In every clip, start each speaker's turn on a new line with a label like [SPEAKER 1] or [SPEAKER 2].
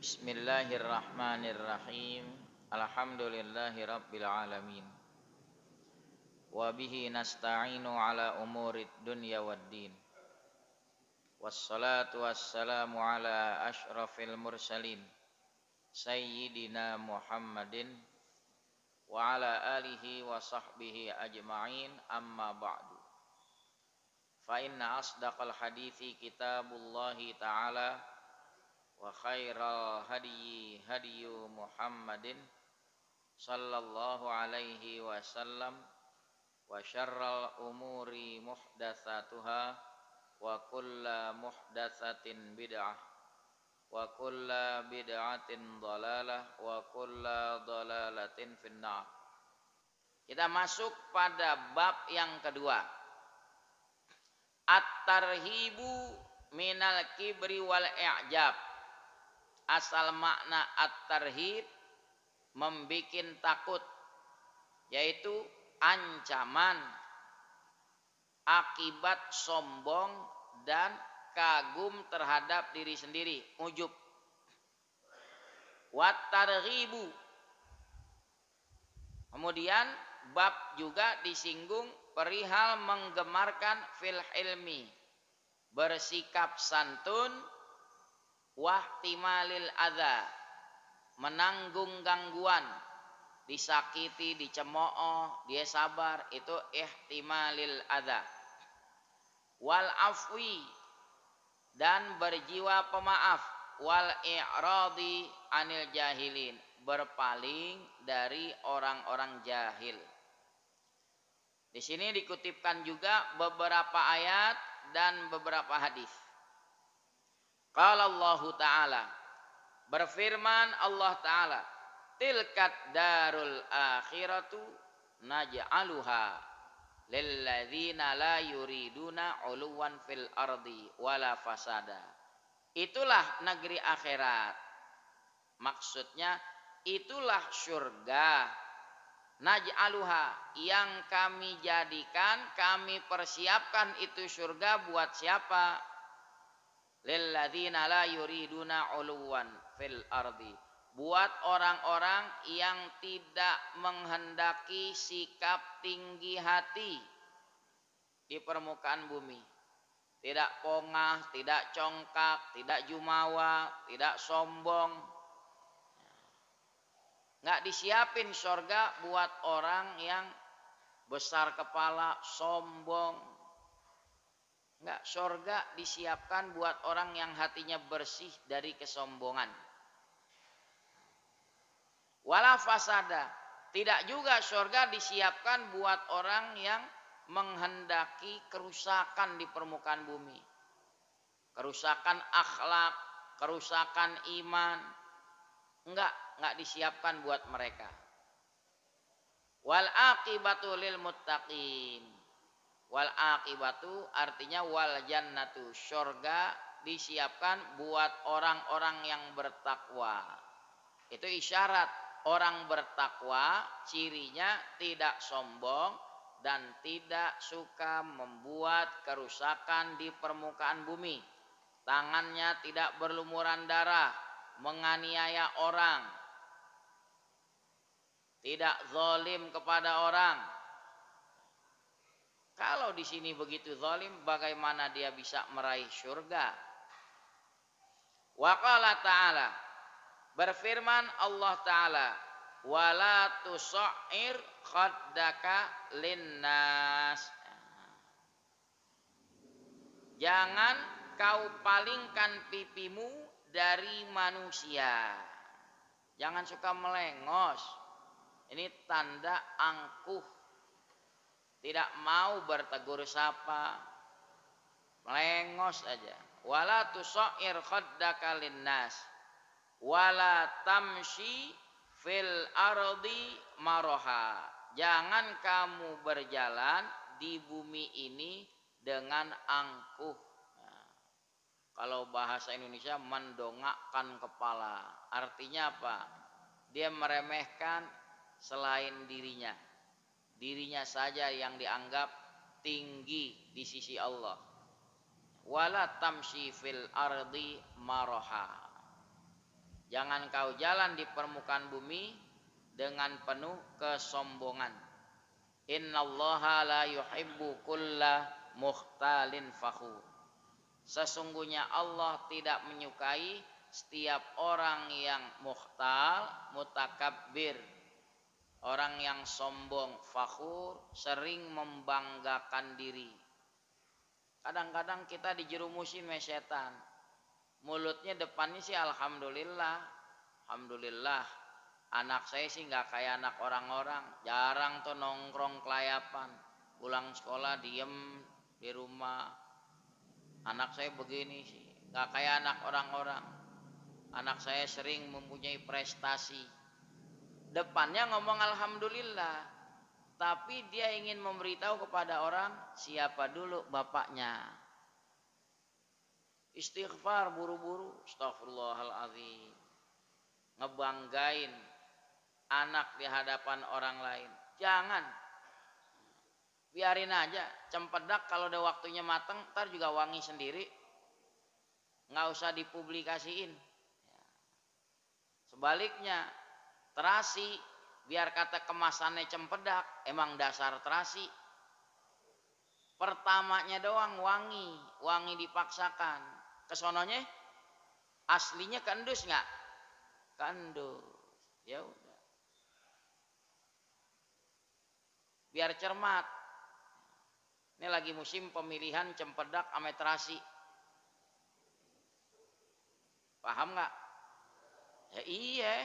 [SPEAKER 1] Bismillahirrahmanirrahim. Alhamdulillahi rabbil alamin. Wa bihi nasta'inu ala umurid dunya waddin. Wassalatu wassalamu ala asyrafil mursalin Sayyidina Muhammadin wa ala alihi wa sahbihi ajma'in, amma ba'du. Fa inna asdaqal hadithi kitabullahi ta'ala wa khairal hadyi hadyu Muhammadin sallallahu alaihi wasallam wa syarral umuri muhdatsatuha wa kulla muhdatsatin bid'ah wa kulla bid'atin dhalalah wa kulla dhalalatin finnar. Kita masuk pada bab yang kedua, at-tarhibu minal kibri wal i'jab. Asal makna at-tarhib membikin takut, yaitu ancaman akibat sombong dan kagum terhadap diri sendiri, ujub. Wat targhibu. Kemudian bab juga disinggung perihal menggemarkan fil ilmi, bersikap santun, wahtimalil adza, menanggung gangguan, disakiti, dicemooh, dia sabar, itu ihtimalil adza. Wal afwi, dan berjiwa pemaaf, wal i'radi anil jahilin, berpaling dari orang-orang jahil. Di sini dikutipkan juga beberapa ayat dan beberapa hadis. Qala Allah Ta'ala, berfirman Allah Ta'ala, tilkat darul akhiratu naj'aluha lilladzina la yuriduna uluwan fil ardi wala fasada. Itulah negeri akhirat, maksudnya itulah surga, naj'aluha, yang kami jadikan, kami persiapkan itu surga buat siapa? Lilladzina la yuriduna uluwan fil ardi, buat orang-orang yang tidak menghendaki sikap tinggi hati di permukaan bumi. Tidak pongah, tidak congkak, tidak jumawa, tidak sombong. Nggak disiapin surga buat orang yang besar kepala, sombong. Enggak, surga disiapkan buat orang yang hatinya bersih dari kesombongan. Wala fasada, tidak juga surga disiapkan buat orang yang menghendaki kerusakan di permukaan bumi. Kerusakan akhlak, kerusakan iman. Enggak disiapkan buat mereka. Wal aqibatu lil muttaqin. Wal aqibatu artinya wal jannatu, surga disiapkan buat orang-orang yang bertakwa. Itu isyarat orang bertakwa, cirinya tidak sombong dan tidak suka membuat kerusakan di permukaan bumi. Tangannya tidak berlumuran darah, menganiaya orang, tidak zalim kepada orang. Kalau di sini begitu zalim, bagaimana dia bisa meraih surga? Wa qala ta'ala, berfirman Allah Ta'ala, wala tusa'ir khaddaka linnas, jangan kau palingkan pipimu dari manusia. Jangan suka melengos. Ini tanda angkuh, tidak mau bertegur sapa, melengos aja. Wala tusa'ir khaddaka linnas wala tamshi fil ardi maraha, jangan kamu berjalan di bumi ini dengan angkuh. Nah, kalau bahasa Indonesia mendongakkan kepala, artinya apa? Dia meremehkan selain dirinya. Dirinya saja yang dianggap tinggi di sisi Allah. Wala tamshi fil ardi maraha. Jangan kau jalan di permukaan bumi dengan penuh kesombongan. Innallaha la yuhibbu kulla mukhtalin fakhur. Sesungguhnya Allah tidak menyukai setiap orang yang mukhtal, mutakabbir, orang yang sombong, fakhur, sering membanggakan diri. Kadang-kadang kita dijerumusin sama setan. Mulutnya depannya sih alhamdulillah. Alhamdulillah. Anak saya sih nggak kayak anak orang-orang. Jarang tuh nongkrong kelayapan. Pulang sekolah diem di rumah. Anak saya begini sih. Nggak kayak anak orang-orang. Anak saya sering mempunyai prestasi. Depannya ngomong alhamdulillah. Tapi dia ingin memberitahu kepada orang siapa dulu bapaknya. Istighfar buru-buru, astagfirullahaladzim. Ngebanggain anak di hadapan orang lain. Jangan. Biarin aja, cempedak kalau udah waktunya mateng, ntar juga wangi sendiri. Nggak usah dipublikasiin. Sebaliknya, terasi, biar kata kemasannya cempedak, emang dasar terasi. Pertamanya doang wangi dipaksakan. Kesononya aslinya kendus nggak? Kendus. Ya udah. Biar cermat. Ini lagi musim pemilihan cempedak sama terasi. Paham nggak? Ya iya.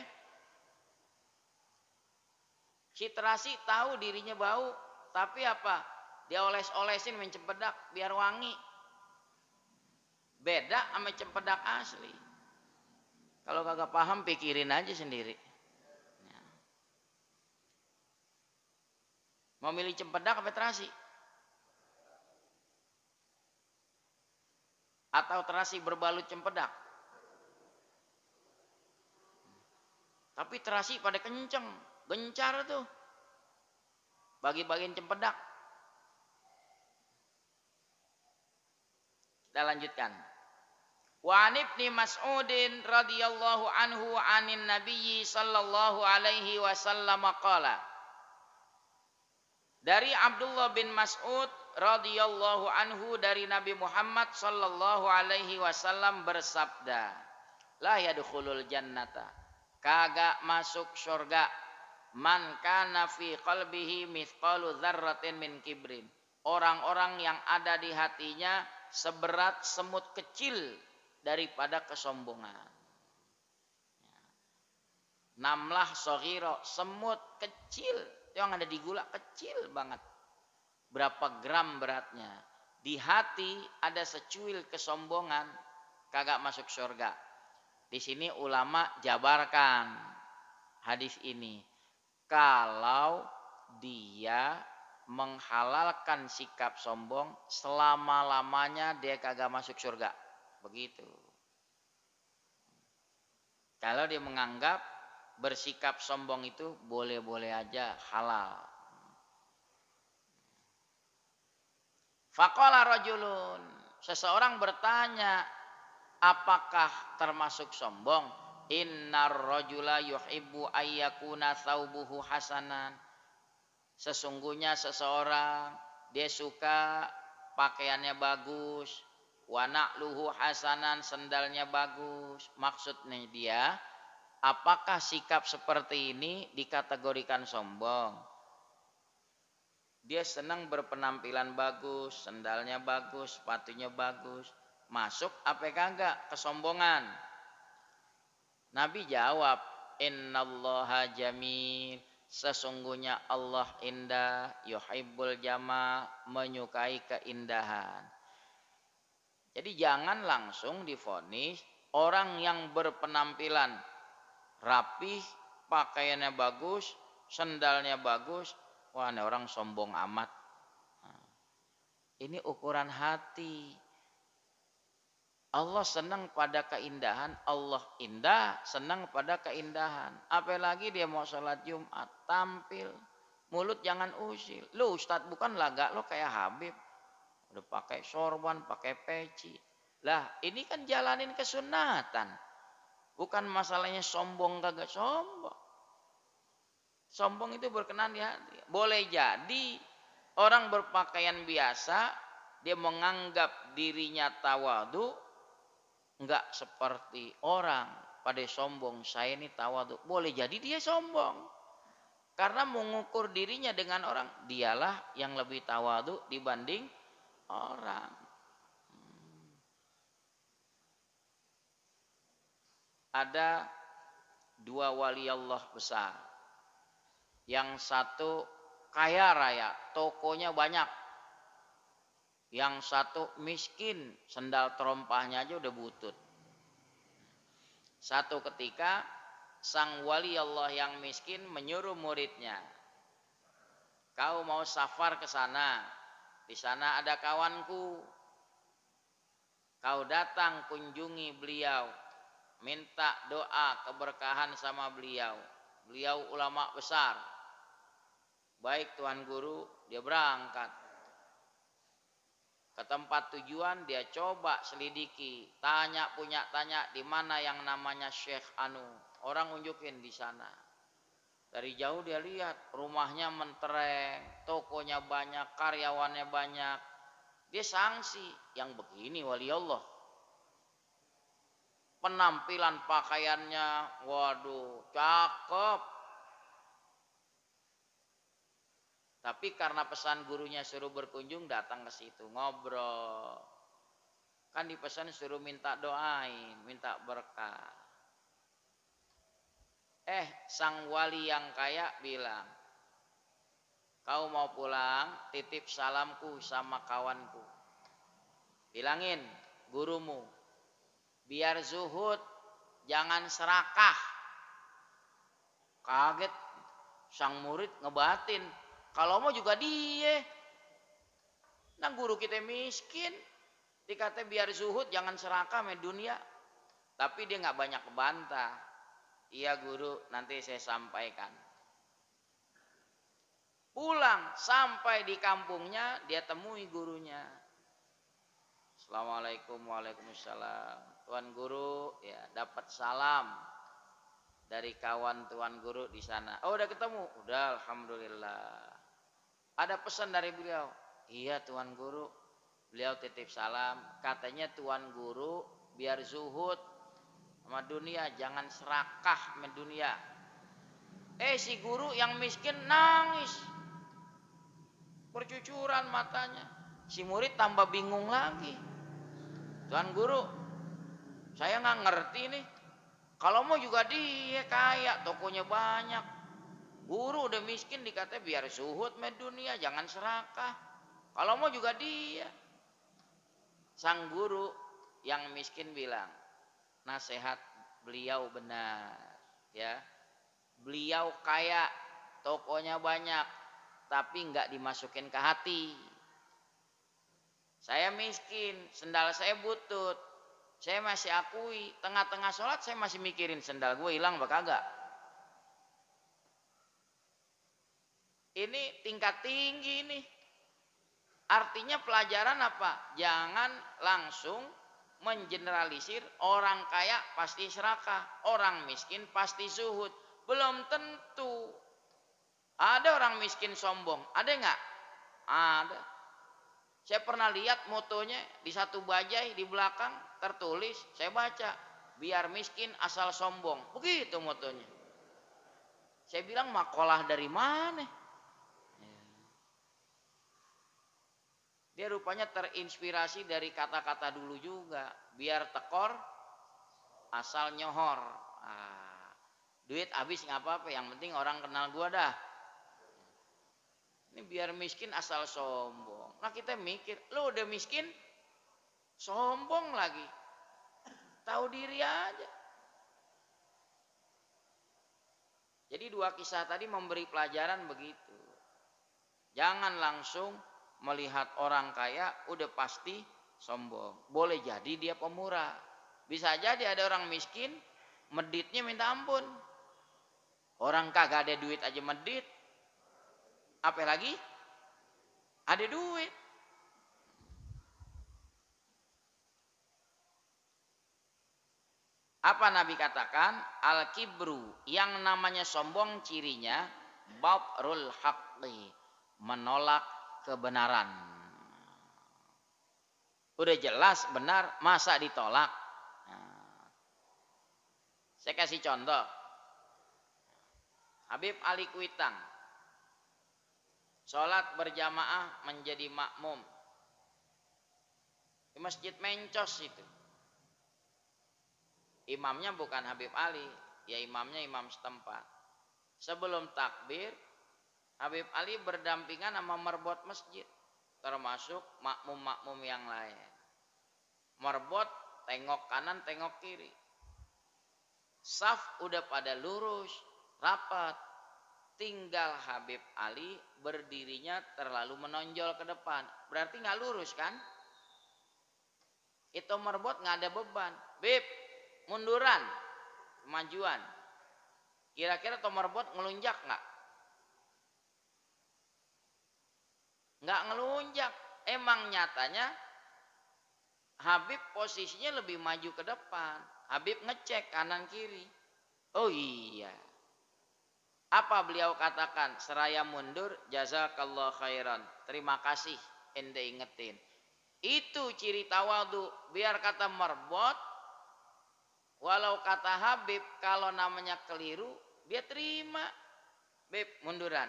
[SPEAKER 1] Si terasi tahu dirinya bau, tapi apa? Dia oles-olesin main cempedak biar wangi. Beda sama cempedak asli. Kalau kagak paham pikirin aja sendiri. Ya. Mau milih cempedak apa terasi? Atau terasi berbalut cempedak? Tapi terasi pada kenceng, gencar tuh. Bagi-bagian cempedak. Kita lanjutkan. Wa an Ibnu Mas'udin radhiyallahu anhu anin Nabiyyi sallallahu alaihi wasallam qala. Dari Abdullah bin Mas'ud radhiyallahu anhu dari Nabi Muhammad sallallahu alaihi wasallam bersabda, la yadkhulul jannata, kagak masuk surga, man kana fi qalbihi mithqalu dzarratin min kibrin, orang-orang yang ada di hatinya seberat semut kecil daripada kesombongan. Namlah soghiro, semut kecil yang ada di gula, kecil banget. Berapa gram beratnya? Di hati ada secuil kesombongan, kagak masuk surga. Di sini ulama jabarkan hadis ini. Kalau dia menghalalkan sikap sombong, selama-lamanya dia kagak masuk surga. Begitu. Kalau dia menganggap bersikap sombong itu boleh-boleh aja, halal. Faqala rajulun, seseorang bertanya, apakah termasuk sombong? Innar rajula yuhibbu ayyakuna thawbuhu hasanan. Sesungguhnya seseorang dia suka pakaiannya bagus, wa na'luhu hasanan, sendalnya bagus. Maksudnya dia, apakah sikap seperti ini dikategorikan sombong? Dia senang berpenampilan bagus, sendalnya bagus, sepatunya bagus. Masuk apa kagak kesombongan? Nabi jawab, innallaha jamil, sesungguhnya Allah indah, yuhibbul jamal, menyukai keindahan. Jadi jangan langsung divonis orang yang berpenampilan rapih, pakaiannya bagus, sendalnya bagus, wah ini orang sombong amat. Nah, ini ukuran hati. Allah senang pada keindahan, Allah indah, senang pada keindahan. Apalagi dia mau sholat Jumat, tampil, mulut jangan usil. Lu Ustadz bukan laga lo kayak Habib, udah pakai sorban, pakai peci. Lah ini kan jalanin kesunatan. Bukan masalahnya sombong kagak sombong. Sombong itu berkenan di hati. Boleh jadi orang berpakaian biasa, dia menganggap dirinya tawadu, enggak seperti orang pada sombong, saya ini tawadu. Boleh jadi dia sombong. Karena mengukur dirinya dengan orang, dialah yang lebih tawadu dibanding orang. Ada dua wali Allah besar. Yang satu kaya raya, tokonya banyak. Yang satu miskin, sendal terompahnya aja udah butut. Satu ketika sang wali Allah yang miskin menyuruh muridnya, kau mau safar ke sana, di sana ada kawanku, kau datang kunjungi beliau, minta doa keberkahan sama beliau. Beliau ulama besar. Baik Tuan Guru, dia berangkat ke tempat tujuan, dia coba selidiki, tanya di mana yang namanya Syekh Anu. Orang unjukin di sana. Dari jauh dia lihat rumahnya mentereng, tokonya banyak, karyawannya banyak. Dia sangsi, yang begini wali Allah. Penampilan pakaiannya, waduh, cakep. Tapi karena pesan gurunya suruh berkunjung, datang ke situ ngobrol. Kan dipesan suruh minta doain, minta berkah. Sang wali yang kaya bilang, kau mau pulang, titip salamku sama kawanku. Bilangin gurumu, biar zuhud, jangan serakah. Kaget sang murid ngebatin, kalau mau juga dia. Nah guru kita miskin, dikata biar zuhud jangan serakah sama dunia. Tapi dia nggak banyak kebantah. Iya guru, nanti saya sampaikan. Pulang sampai di kampungnya, dia temui gurunya. Assalamualaikum, waalaikumsalam. Tuan Guru, ya dapat salam dari kawan Tuan Guru di sana. Oh udah ketemu, udah alhamdulillah. Ada pesan dari beliau. Iya Tuan Guru, beliau titip salam. Katanya Tuan Guru biar zuhud sama dunia, jangan serakah sama dunia. Si guru yang miskin nangis, bercucuran matanya. Si murid tambah bingung lagi. Tuan Guru, saya nggak ngerti nih. Kalau mau juga dia kaya, tokonya banyak. Guru udah miskin dikata biar zuhud sama dunia, jangan serakah. Kalau mau juga dia. Sang guru yang miskin bilang, nasihat beliau benar, ya. Beliau kaya, tokonya banyak, tapi nggak dimasukin ke hati. Saya miskin, sendal saya butut. Saya masih akui, tengah-tengah sholat saya masih mikirin sendal gue hilang apa kagak. Ini tingkat tinggi nih. Artinya pelajaran apa? Jangan langsung mengeneralisir orang kaya pasti serakah, orang miskin pasti zuhud. Belum tentu. Ada orang miskin sombong, ada nggak? Ada. Saya pernah lihat motonya di satu bajai di belakang tertulis, saya baca, biar miskin asal sombong. Begitu motonya. Saya bilang makalah dari mana? Dia rupanya terinspirasi dari kata-kata dulu juga. Biar tekor, asal nyohor. Duit habis nggak apa-apa, yang penting orang kenal gua dah. Ini biar miskin asal sombong. Nah kita mikir, lo udah miskin, sombong lagi. Tahu diri aja. Jadi dua kisah tadi memberi pelajaran begitu. Jangan langsung melihat orang kaya udah pasti sombong. Boleh jadi dia pemurah. Bisa jadi ada orang miskin, meditnya minta ampun. Orang kagak ada duit aja medit. Apalagi ada duit. Apa Nabi katakan? Al-kibru, yang namanya sombong cirinya batrul haqqi, menolak kebenaran. Udah jelas benar, masa ditolak? Nah, saya kasih contoh. Habib Ali Kuitang sholat berjamaah menjadi makmum di Masjid Mencos itu. Imamnya bukan Habib Ali, ya imamnya imam setempat. Sebelum takbir, Habib Ali berdampingan sama merbot masjid, termasuk makmum-makmum yang lain. Merbot tengok kanan, tengok kiri. Saf udah pada lurus, rapat. Tinggal Habib Ali berdirinya terlalu menonjol ke depan. Berarti nggak lurus kan? Itu merbot nggak ada beban. Bib, munduran, kemajuan. Kira-kira tomerbot ngelunjak nggak? Nggak ngelunjak. Emang nyatanya Habib posisinya lebih maju ke depan. Habib ngecek kanan kiri. Oh iya. Apa beliau katakan? Seraya mundur, jazakallah khairan. Terima kasih ente ingetin. Itu ciri tawadu. Biar kata merbot, walau kata Habib, kalau namanya keliru, dia terima. Beb, munduran.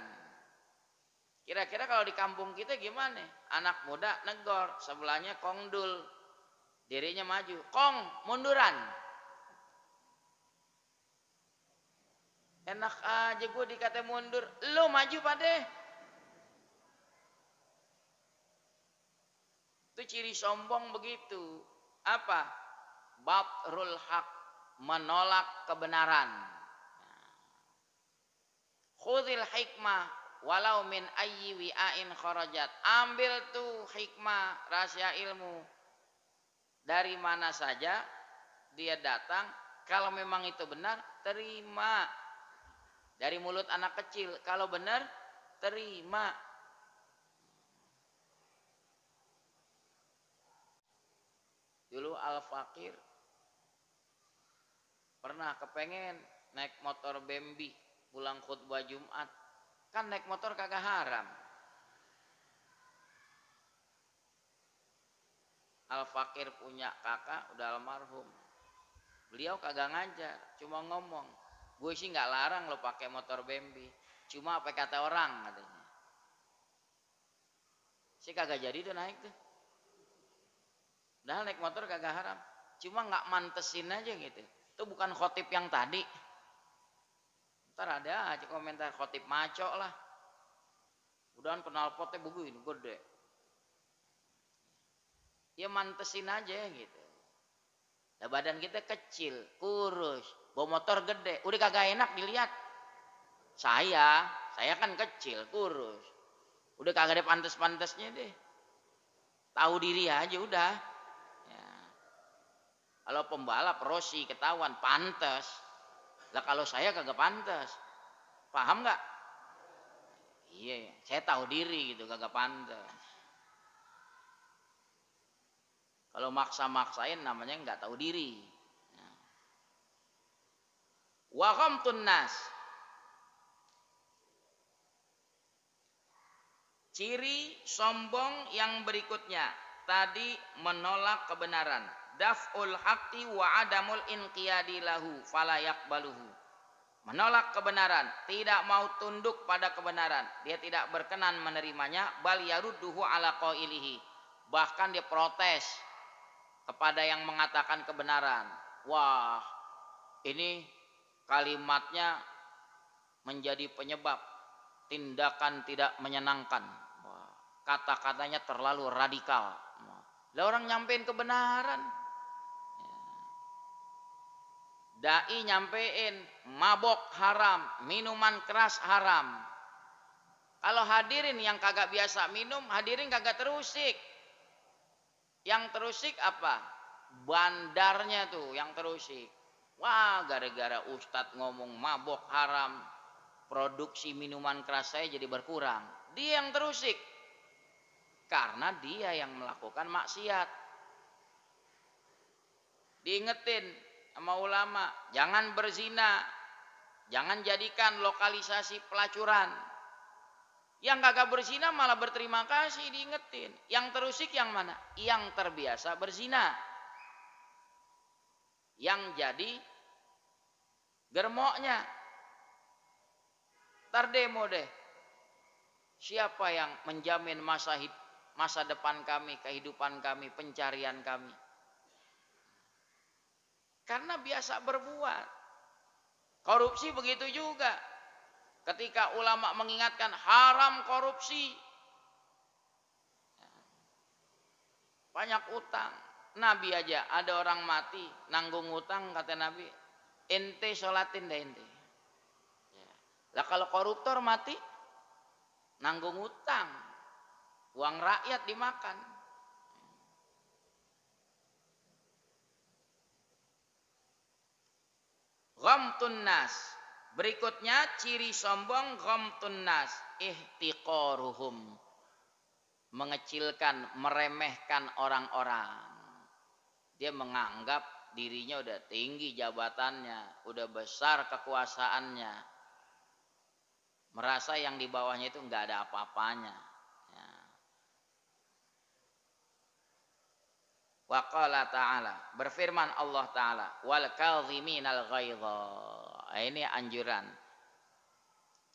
[SPEAKER 1] Kira-kira kalau di kampung kita gimana? Anak muda negor, sebelahnya kongdul. Dirinya maju. Kong, munduran. Enak aja gue dikata mundur. Lo maju pade. Itu ciri sombong begitu. Apa? Batrul haq, menolak kebenaran. Khudil hikmah walau min ayyi wi'ain kharajat. Ambil tuh hikmah, rahasia ilmu. Dari mana saja dia datang, kalau memang itu benar, terima. Dari mulut anak kecil, kalau benar, terima. Dulu Al-Fakir pernah kepengen naik motor Bambi pulang khutbah Jumat. Kan naik motor kagak haram. Al-Fakir punya kakak udah almarhum. Beliau kagak ngajar, cuma ngomong, gue sih nggak larang lo pakai motor Bambi, cuma apa kata orang katanya. Sih kagak jadi tuh naik tuh. Udah naik motor kagak haram, cuma nggak mantesin aja gitu. Itu bukan khotib yang tadi. Ntar ada aja komentar khotib maco lah. Udahan kenal potnya begini gede. Ya mantesin aja gitu. Nah, badan kita kecil, kurus, bawa motor gede, udah kagak enak dilihat. Saya kan kecil, kurus, udah kagak ada pantes-pantesnya deh. Tahu diri aja udah. Ya. Kalau pembalap Rossi ketahuan pantes, lah kalau saya kagak pantes, paham nggak? Iya, saya tahu diri gitu, kagak pantes. Kalau maksa-maksain namanya nggak tahu diri. Wa ghamtun nas. Ciri sombong yang berikutnya tadi menolak kebenaran. Daf'ul haqqi wa adamul inqiyadi lahu fala yaqbaluhu. Menolak kebenaran, tidak mau tunduk pada kebenaran, dia tidak berkenan menerimanya, bal yarudduhu ala qailihi. Bahkan dia protes kepada yang mengatakan kebenaran. Wah, ini kalimatnya menjadi penyebab tindakan tidak menyenangkan. Kata-katanya terlalu radikal. Lah orang nyampein kebenaran. Dai nyampein mabok haram, minuman keras haram. Kalau hadirin yang kagak biasa minum, hadirin kagak terusik. Yang terusik apa? Bandarnya tuh yang terusik. Wah, gara-gara ustadz ngomong mabok haram, produksi minuman keras saya jadi berkurang. Dia yang terusik. Karena dia yang melakukan maksiat. Diingetin, sama ulama, jangan berzina, jangan jadikan lokalisasi pelacuran. Yang kagak berzina malah berterima kasih diingetin. Yang terusik yang mana? Yang terbiasa berzina. Yang jadi germoknya. Ntar demo deh. Siapa yang menjamin masa depan kami, kehidupan kami, pencarian kami? Karena biasa berbuat. Korupsi begitu juga. Ketika ulama mengingatkan haram korupsi, banyak utang. Nabi aja ada orang mati nanggung utang, kata Nabi, ente sholatin deh ente. Lah kalau koruptor mati nanggung utang, uang rakyat dimakan. Ghamtun nas. Berikutnya ciri sombong ghamtun nas, ihtiqaruhum, mengecilkan, meremehkan orang-orang. Dia menganggap dirinya udah tinggi jabatannya, udah besar kekuasaannya. Merasa yang di bawahnya itu enggak ada apa-apanya. Ya. Wa qala ta'ala, berfirman Allah Ta'ala, wal kadhiminal ghaidha. Ini anjuran.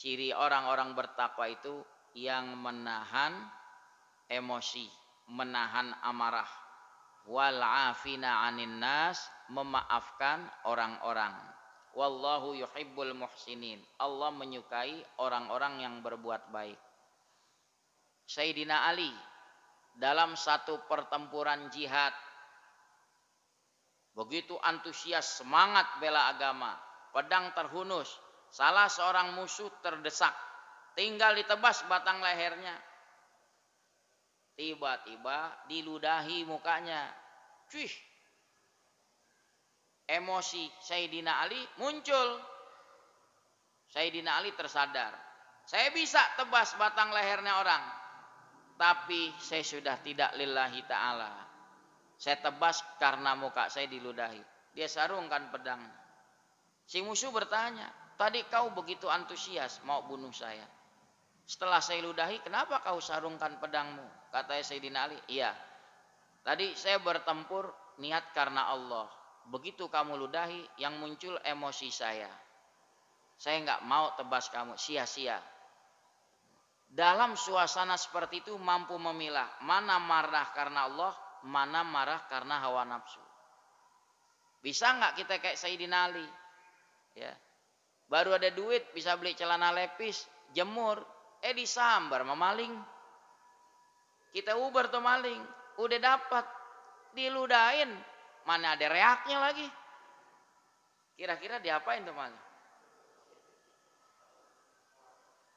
[SPEAKER 1] Ciri orang-orang bertakwa itu yang menahan emosi, menahan amarah. Wal afina 'anin nas, memaafkan orang-orang. Wallahu yuhibbul muhsinin. Allah menyukai orang-orang yang berbuat baik. Sayyidina Ali dalam satu pertempuran jihad begitu antusias, semangat bela agama, pedang terhunus, salah seorang musuh terdesak, tinggal ditebas batang lehernya. Tiba-tiba diludahi mukanya. Cuih. Emosi Sayyidina Ali muncul. Sayyidina Ali tersadar. Saya bisa tebas batang lehernya orang, tapi saya sudah tidak lillahi ta'ala. Saya tebas karena muka saya diludahi. Dia sarungkan pedangnya. Si musuh bertanya, tadi kau begitu antusias mau bunuh saya. Setelah saya ludahi, kenapa kau sarungkan pedangmu? Kata Sayyidina Ali, iya. Tadi saya bertempur niat karena Allah. Begitu kamu ludahi, yang muncul emosi saya. Saya nggak mau tebas kamu, sia-sia. Dalam suasana seperti itu mampu memilah mana marah karena Allah, mana marah karena hawa nafsu. Bisa nggak kita kayak Sayyidina Ali? Ya, baru ada duit bisa beli celana lepis, jemur, disambar memaling. Kita uber tuh maling, udah dapat, diludahin, mana ada reaknya lagi. Kira-kira diapain tuh maling?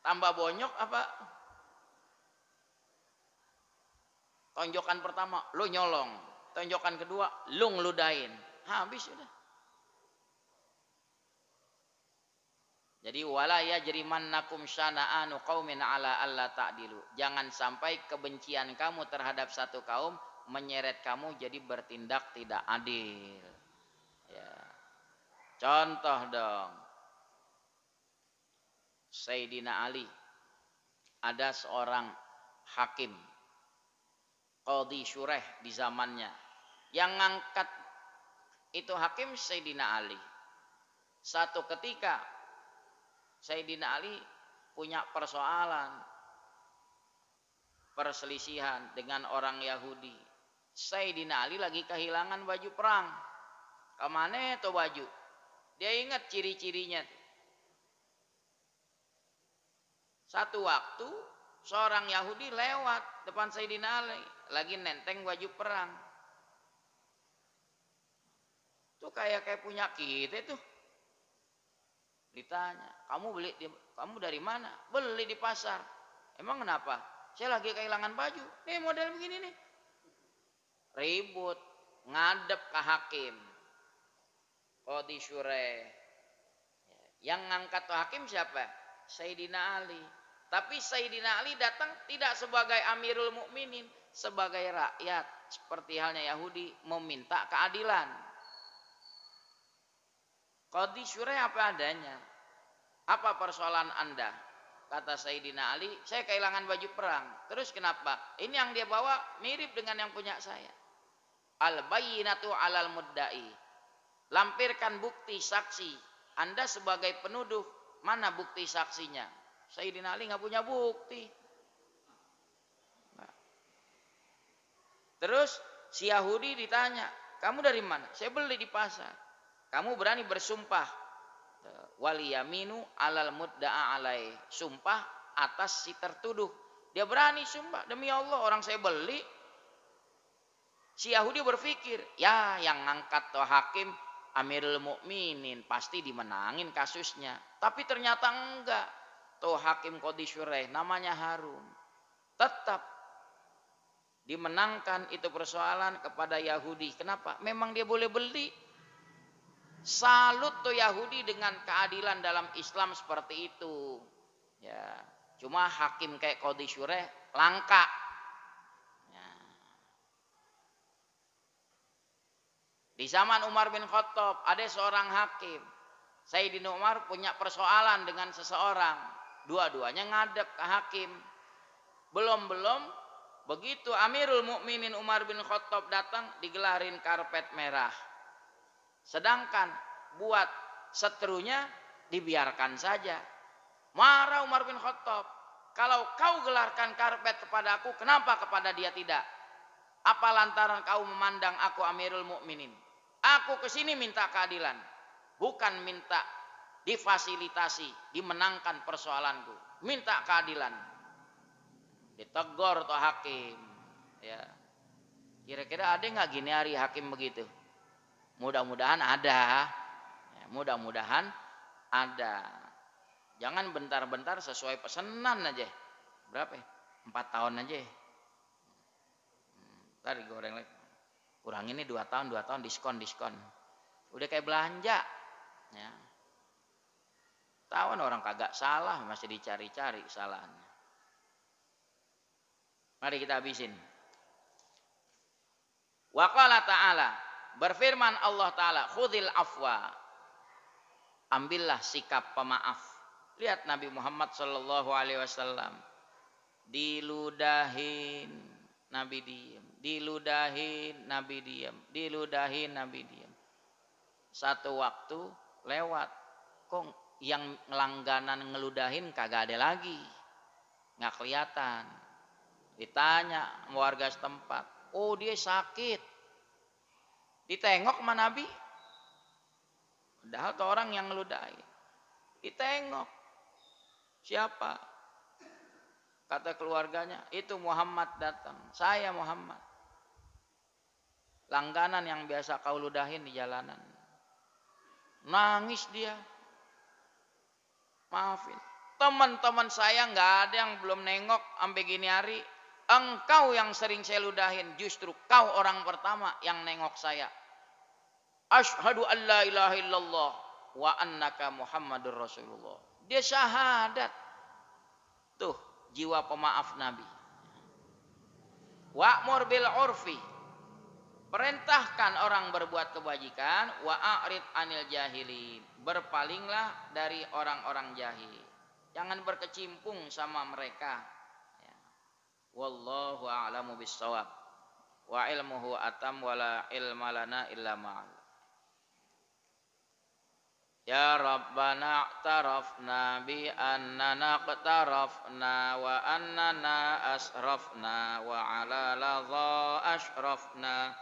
[SPEAKER 1] Tambah bonyok apa? Tonjokan pertama, lu nyolong. Tonjokan kedua, lu ngeludahin. Habis sudah. Jadi wala yajrimannakum syana'anu qaumin ala alla ta'dilu. Jangan sampai kebencian kamu terhadap satu kaum menyeret kamu jadi bertindak tidak adil. Ya. Contoh dong. Sayyidina Ali, ada seorang hakim, Qadhi Syureh di zamannya, yang ngangkat itu hakim Sayyidina Ali. Satu ketika Sayyidina Ali punya persoalan, perselisihan dengan orang Yahudi. Sayyidina Ali lagi kehilangan baju perang. Kemana itu baju? Dia ingat ciri-cirinya. Satu waktu seorang Yahudi lewat depan Sayyidina Ali, lagi nenteng baju perang. Itu kayak punya kita tuh. Ditanya, kamu dari mana? Beli di pasar. Emang kenapa? Saya lagi kehilangan baju. Nih model begini nih. Ribut, ngadep ke hakim. Qadhi Syureh. Yang ngangkat tuh hakim siapa? Sayyidina Ali. Tapi Sayyidina Ali datang tidak sebagai Amirul Mukminin, sebagai rakyat. Seperti halnya Yahudi meminta keadilan. Qadhi Syureh apa adanya. Apa persoalan Anda? Kata Sayyidina Ali, saya kehilangan baju perang. Terus kenapa? Ini yang dia bawa mirip dengan yang punya saya. Al-bayyinatu 'alal mudda'i. Lampirkan bukti saksi. Anda sebagai penuduh, mana bukti saksinya? Sayyidina Ali nggak punya bukti. Nah. Terus si Yahudi ditanya, kamu dari mana? Saya beli di pasar. Kamu berani bersumpah? Waliyaminu alal mudda'a alai. Sumpah atas si tertuduh. Dia berani sumpah, demi Allah orang saya beli. Si Yahudi berpikir, ya yang ngangkat tuh hakim Amirul Mukminin pasti dimenangin kasusnya. Tapi ternyata enggak. Tuh hakim Qadhi Syureh namanya Harun. Tetap dimenangkan itu persoalan kepada Yahudi. Kenapa? Memang dia boleh beli. Salut tuh Yahudi dengan keadilan dalam Islam seperti itu. Ya, cuma hakim kayak Qadhi Syureh langka. Ya. Di zaman Umar bin Khattab ada seorang hakim. Sayyidina Umar punya persoalan dengan seseorang. Dua-duanya ngadep ke hakim. Belum-belum begitu Amirul Mukminin Umar bin Khattab datang digelarin karpet merah. Sedangkan buat seterunya dibiarkan saja. Marah Umar bin Khattab. Kalau kau gelarkan karpet kepada aku, kenapa kepada dia tidak? Apa lantaran kau memandang aku Amirul Mukminin? Aku kesini minta keadilan. Bukan minta difasilitasi, dimenangkan persoalanku. Minta keadilan. Ditegur tuh hakim. Ya. Kira-kira ada nggak gini hari hakim begitu? Mudah-mudahan ada. Ya, mudah-mudahan ada. Jangan bentar-bentar sesuai pesanan aja. Berapa ya? 4 tahun aja. Tadi goreng lagi. Kurang ini 2 tahun diskon. Udah kayak belanja. Ya. Tawan orang kagak salah masih dicari-cari kesalahannya. Mari kita habisin. Wa qala ta'ala, berfirman Allah Ta'ala, khudhil afwa, ambillah sikap pemaaf. Lihat Nabi Muhammad Sallallahu Alaihi Wasallam, diludahin Nabi diam, diludahin Nabi diam, diludahin Nabi diam. Satu waktu lewat, kok yang langganan ngeludahin kagak ada lagi, nggak kelihatan. Ditanya warga setempat, oh dia sakit. Ditengok sama Nabi. Padahal tuh orang yang ngeludahin. Ditengok. Siapa? Kata keluarganya, itu Muhammad datang. Saya Muhammad. Langganan yang biasa kau ludahin di jalanan. Nangis dia. Maafin. Teman-teman saya nggak ada yang belum nengok sampai gini hari. Engkau yang sering saya ludahin, justru kau orang pertama yang nengok saya. Asyhadu an la ilaha illallah wa annaka Muhammadur Rasulullah. Dia syahadat. Tuh, jiwa pemaaf Nabi. Wa'mur bil urfi. Perintahkan orang berbuat kebajikan, wa a'rid anil jahilin. Berpalinglah dari orang-orang jahil. Jangan berkecimpung sama mereka. Wallahu a'lamu bissawab. Wa ilmuhu atam wala ilma lana illa ma'al. Ya Rabbana a'tarafna bi annana qtarafna wa annana asrafna wa ala ladha ashrafna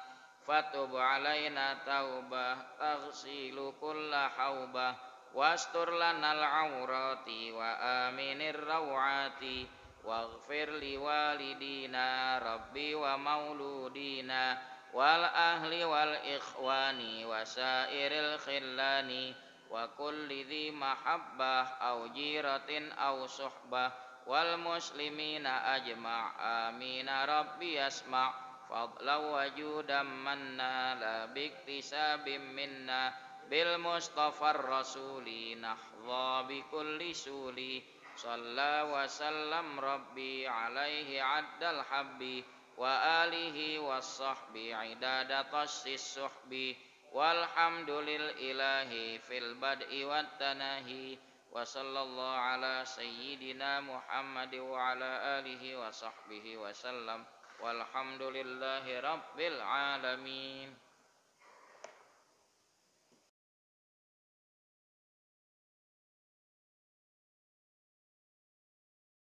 [SPEAKER 1] fatub alaina taubah taghsilu kulla haubah wastur lanal aurati wa aminir rawati waghfir li walidina rabbi wa mauludina wal ahli wal ikhwani wa sairil khillani wa kulli dhi mahabbah au jiratin au suhbah wal muslimina ajma' amina rabbi asma' fadla wa judam manna la biktisabim minna bil mustafar rasuli nahdha bi kulli suli Salla wa sallam rabbi alaihi addal habbi wa alihi wa sahbi idadatas suhbi walhamdulil ilahi fil bad'i wat tanahi wa sallallahu ala sayyidina Muhammad wa ala alihi wa sahbihi wa sallam walhamdulillahi rabbil alamin.